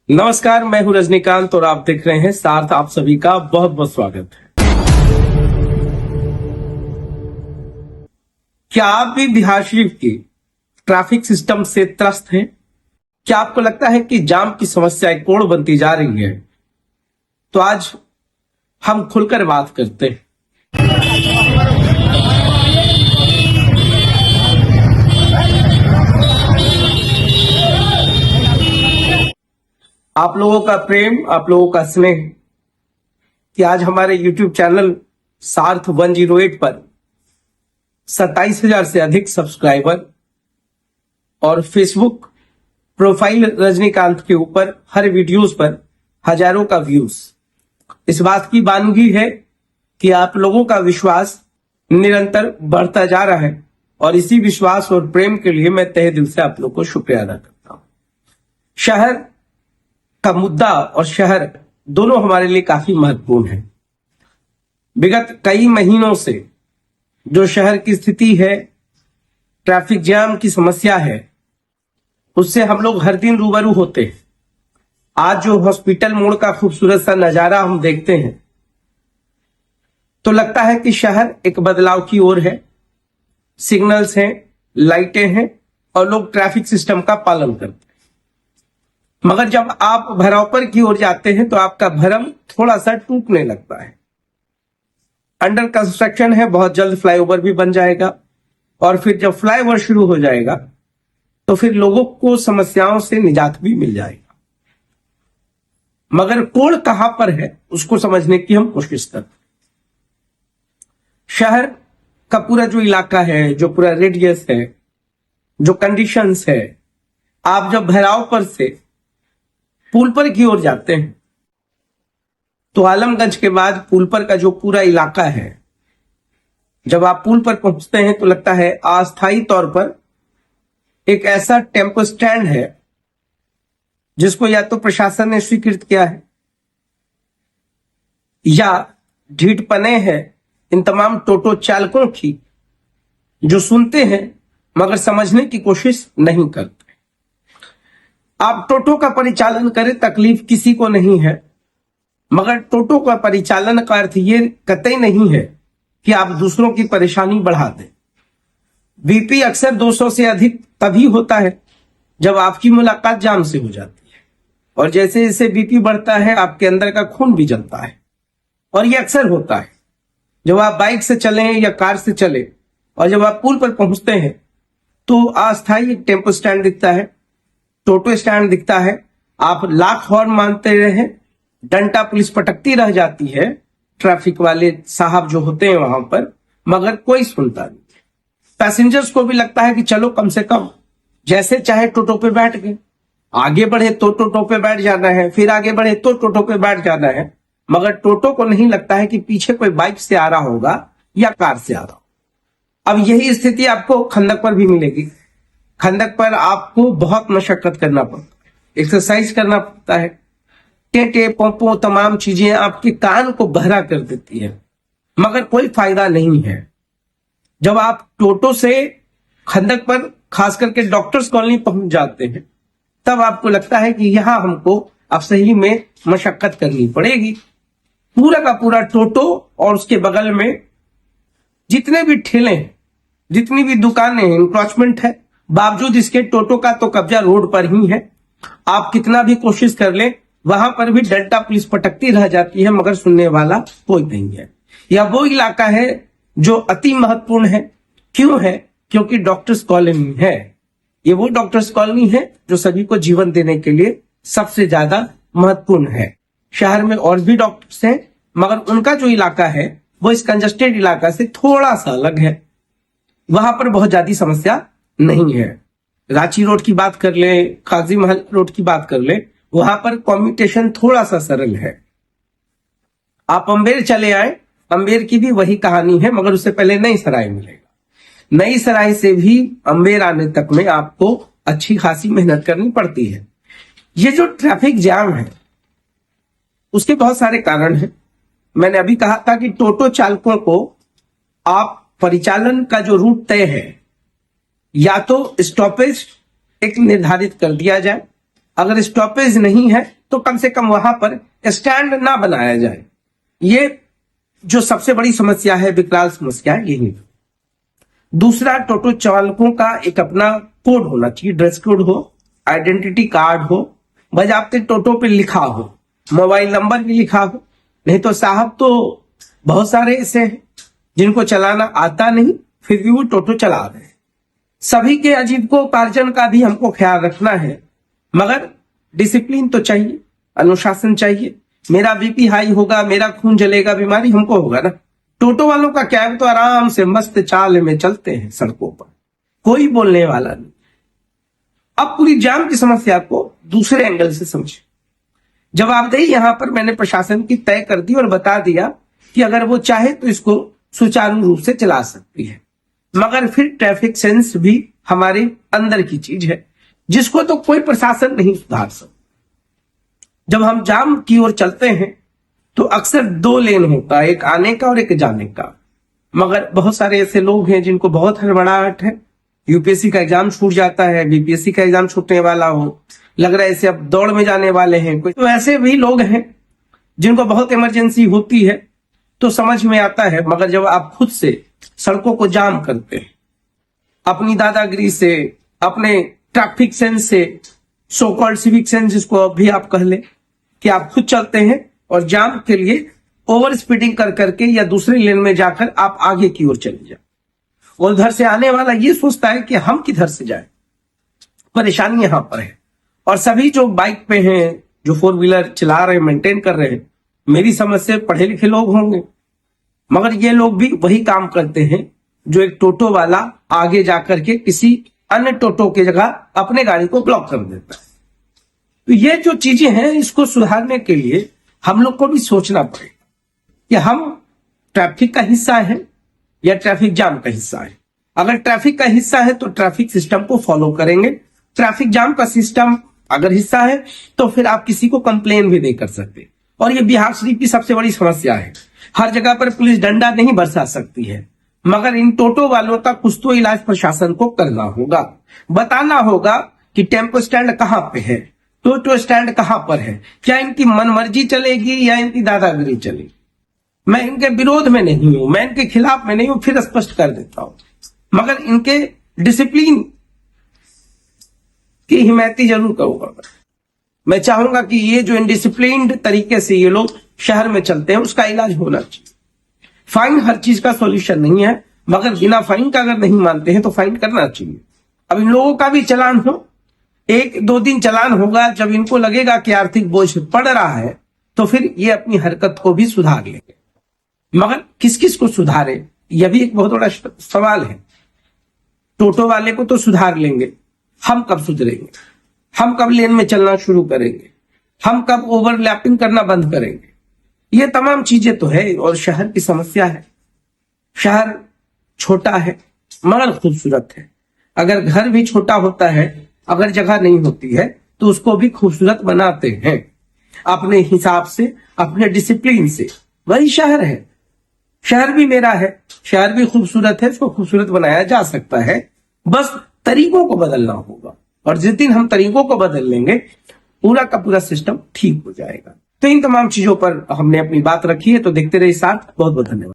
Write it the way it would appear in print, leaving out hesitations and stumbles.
नमस्कार, मैं हूं रजनीकांत और आप देख रहे हैं सार्थ। आप सभी का बहुत बहुत स्वागत है। क्या आप भी बिहार शरीफ की ट्रैफिक सिस्टम से त्रस्त हैं? क्या आपको लगता है कि जाम की समस्या एक कोड़ बनती जा रही है? तो आज हम खुलकर बात करते हैं। आप लोगों का प्रेम, आप लोगों का स्नेह कि आज हमारे YouTube चैनल सार्थ 108 पर 27,000 से अधिक सब्सक्राइबर और फेसबुक प्रोफाइल रजनीकांत के ऊपर हर वीडियोस पर हजारों का व्यूज। इस बात की वानगी है कि आप लोगों का विश्वास निरंतर बढ़ता जा रहा है और इसी विश्वास और प्रेम के लिए मैं तहे दिल से आप लोगों को शुक्रिया अदा करता हूं। शहर का मुद्दा और शहर दोनों हमारे लिए काफी महत्वपूर्ण है। विगत कई महीनों से जो शहर की स्थिति है, ट्रैफिक जाम की समस्या है, उससे हम लोग हर दिन रूबरू होते हैं। आज जो हॉस्पिटल मोड़ का खूबसूरत सा नजारा हम देखते हैं तो लगता है कि शहर एक बदलाव की ओर है। सिग्नल्स हैं, लाइटें हैं और लोग ट्रैफिक सिस्टम का पालन करते हैं। मगर जब आप भरावपर की ओर जाते हैं तो आपका भरम थोड़ा सा टूटने लगता है। अंडर कंस्ट्रक्शन है, बहुत जल्द फ्लाईओवर भी बन जाएगा और फिर जब फ्लाईओवर शुरू हो जाएगा तो फिर लोगों को समस्याओं से निजात भी मिल जाएगा। मगर कोण कहां पर है उसको समझने की हम कोशिश करते हैं। शहर का पूरा जो इलाका है, जो पूरा रेडियस है, जो कंडीशंस है, आप जब भैरावपर से पुल पर की ओर जाते हैं तो आलमगंज के बाद पुल पर का जो पूरा इलाका है, जब आप पुल पर पहुंचते हैं तो लगता है अस्थायी तौर पर एक ऐसा टेम्पो स्टैंड है जिसको या तो प्रशासन ने स्वीकृत किया है या ढीठपने है इन तमाम टोटो चालकों की, जो सुनते हैं मगर समझने की कोशिश नहीं करते। आप टोटो का परिचालन करें, तकलीफ किसी को नहीं है, मगर टोटो का परिचालन का अर्थ ये कतई नहीं है कि आप दूसरों की परेशानी बढ़ा दें। बीपी अक्सर 200 से अधिक तभी होता है जब आपकी मुलाकात जाम से हो जाती है और जैसे जैसे बीपी बढ़ता है आपके अंदर का खून भी जलता है। और ये अक्सर होता है जब आप बाइक से चलें या कार से चले और जब आप पुल पर पहुंचते हैं तो अस्थायी टेम्पो स्टैंड दिखता है, टोटो स्टैंड दिखता है। आप लाख हॉर्न मारते रहे, डंडा पुलिस पटकती रह जाती है, ट्रैफिक वाले साहब जो होते हैं वहां पर, मगर कोई सुनता नहीं। पैसेंजर्स को भी लगता है कि चलो कम से कम जैसे चाहे टोटो पे बैठ गए, आगे बढ़े तो टोटो पे बैठ जाना है, फिर आगे बढ़े तो टोटो पे बैठ जाना है। मगर टोटो को नहीं लगता है कि पीछे कोई बाइक से आ रहा होगा या कार से आ रहा होगा। अब यही स्थिति आपको खंदक पर भी मिलेगी। खंदक पर आपको बहुत मशक्कत करना पड़ता है, एक्सरसाइज करना पड़ता है। टेटे पोंपो तमाम चीजें आपके कान को बहरा कर देती है, मगर कोई फायदा नहीं है। जब आप टोटो से खंदक पर खास करके डॉक्टर्स कॉलोनी पहुंच जाते हैं तब आपको लगता है कि यहां हमको अब सही में मशक्कत करनी पड़ेगी। पूरा का पूरा टोटो और उसके बगल में जितने भी ठेले हैं, जितनी भी दुकानें हैं, इंक्रोचमेंट है। बावजूद इसके टोटो का तो कब्जा रोड पर ही है। आप कितना भी कोशिश कर ले, वहां पर भी डंडा पुलिस पटकती रह जाती है, मगर सुनने वाला कोई नहीं है। यह वो इलाका है जो अति महत्वपूर्ण है। क्यों है? क्योंकि डॉक्टर्स कॉलोनी है। ये वो डॉक्टर्स कॉलोनी है जो सभी को जीवन देने के लिए सबसे ज्यादा महत्वपूर्ण है। शहर में और भी डॉक्टर्स हैं, मगर उनका जो इलाका है वो इस कंजस्टेड इलाका से थोड़ा सा अलग है। वहां पर बहुत ज्यादा समस्या नहीं है। रांची रोड की बात कर ले, काजी महल रोड की बात कर ले, वहां पर कम्युनिकेशन थोड़ा सा सरल है। आप अम्बेर चले आए, अम्बेर की भी वही कहानी है, मगर उससे पहले नई सराय मिलेगा। नई सराय से भी अम्बेर आने तक में आपको अच्छी खासी मेहनत करनी पड़ती है। ये जो ट्रैफिक जाम है उसके बहुत सारे कारण हैं। मैंने अभी कहा था कि टोटो चालकों को आप परिचालन का जो रूट तय है, या तो स्टॉपेज एक निर्धारित कर दिया जाए, अगर स्टॉपेज नहीं है तो कम से कम वहां पर स्टैंड ना बनाया जाए। ये जो सबसे बड़ी समस्या है, विकराल समस्या है, यही। दूसरा, टोटो चालकों का एक अपना कोड होना चाहिए, ड्रेस कोड हो, आइडेंटिटी कार्ड हो, बजाते टोटो पे लिखा हो, मोबाइल नंबर भी लिखा हो। नहीं तो साहब तो बहुत सारे ऐसे हैं जिनको चलाना आता नहीं, फिर भी वो टोटो चला रहे हैं। सभी के आजीविकोपार्जन का भी हमको ख्याल रखना है, मगर डिसिप्लिन तो चाहिए, अनुशासन चाहिए। मेरा बीपी हाई होगा, मेरा खून जलेगा, बीमारी हमको होगा ना। टोटो वालों का क्या है, तो आराम से मस्त चाल में चलते हैं सड़कों पर, कोई बोलने वाला नहीं। अब पूरी जाम की समस्या को दूसरे एंगल से समझे। जवाबदेही यहां पर मैंने प्रशासन की तय कर दी और बता दिया कि अगर वो चाहे तो इसको सुचारू रूप से चला सकती है, मगर फिर ट्रैफिक सेंस भी हमारे अंदर की चीज है, जिसको तो कोई प्रशासन नहीं सुधार सकता। जब हम जाम की ओर चलते हैं तो अक्सर 2 लेन होता है, एक आने का और एक जाने का। मगर बहुत सारे ऐसे लोग हैं जिनको बहुत हड़बड़ाहट है, यूपीएससी का एग्जाम छूट जाता है, बीपीएससी का एग्जाम छूटने वाला हो, लग रहा है ऐसे अब दौड़ में जाने वाले हैं कोई, तो ऐसे भी लोग हैं जिनको बहुत इमरजेंसी होती है, तो समझ में आता है। मगर जब आप खुद से सड़कों को जाम करते हैं, अपनी दादागिरी से, अपने ट्रैफिक सेंस से, सो कॉल्ड सिविक सेंस जिसको भी आप कह लें, कि आप खुद चलते हैं और जाम के लिए ओवर स्पीडिंग कर करके या दूसरे लेन में जाकर आप आगे की ओर चले जाए, और उधर से आने वाला ये सोचता है कि हम किधर से जाए। परेशानी यहां पर है। और सभी जो बाइक पे हैं, जो 4 व्हीलर चला रहे हैं, मेंटेन कर रहे हैं, मेरी समझ से पढ़े लिखे लोग होंगे, मगर ये लोग भी वही काम करते हैं जो एक टोटो वाला आगे जाकर के किसी अन्य टोटो की जगह अपने गाड़ी को ब्लॉक कर देता है। तो ये जो चीजें हैं, इसको सुधारने के लिए हम लोग को भी सोचना पड़ेगा कि हम ट्रैफिक का हिस्सा है या ट्रैफिक जाम का हिस्सा है। अगर ट्रैफिक का हिस्सा है तो ट्रैफिक सिस्टम को फॉलो करेंगे। ट्रैफिक जाम का सिस्टम अगर हिस्सा है तो फिर आप किसी को कंप्लेन भी नहीं कर सकते। और ये बिहार शरीफ की सबसे बड़ी समस्या है। हर जगह पर पुलिस डंडा नहीं बरसा सकती है, मगर इन टोटो वालों का कुछ तो इलाज प्रशासन को करना होगा, बताना होगा कि टेम्पो स्टैंड कहां पे है, टोटो स्टैंड कहां पर है, क्या इनकी मनमर्जी चलेगी या इनकी दादागिरी चलेगी। मैं इनके विरोध में नहीं हूं, मैं इनके खिलाफ में नहीं हूं, फिर स्पष्ट कर देता हूं, मगर इनके डिसिप्लिन की हिमायती जरूर करूंगा। मैं चाहूंगा कि ये जो इनडिसिप्लिन्ड तरीके से ये लोग शहर में चलते हैं, उसका इलाज होना चाहिए। फाइन हर चीज का सॉल्यूशन नहीं है, मगर बिना फाइन का अगर नहीं मानते हैं तो फाइन करना चाहिए। अब इन लोगों का भी चालान हो, 1-2 दिन चालान होगा, जब इनको लगेगा कि आर्थिक बोझ पड़ रहा है तो फिर ये अपनी हरकत को भी सुधार लेंगे। मगर किस किस को सुधारे, यह भी एक बहुत बड़ा सवाल है। टोटो वाले को तो सुधार लेंगे, हम कब सुधरेंगे? हम कब लेन में चलना शुरू करेंगे? हम कब ओवरलैपिंग करना बंद करेंगे? ये तमाम चीजें तो है। और शहर की समस्या है, शहर छोटा है मगर खूबसूरत है। अगर घर भी छोटा होता है, अगर जगह नहीं होती है तो उसको भी खूबसूरत बनाते हैं अपने हिसाब से, अपने डिसिप्लिन से। वही शहर है। शहर भी मेरा है, शहर भी खूबसूरत है, उसको खूबसूरत बनाया जा सकता है, बस तरीकों को बदलना होगा। और जिस दिन हम तरीकों को बदल लेंगे, पूरा का पूरा सिस्टम ठीक हो जाएगा। तो इन तमाम चीजों पर हमने अपनी बात रखी है, तो देखते रहिए साथ। बहुत बहुत धन्यवाद।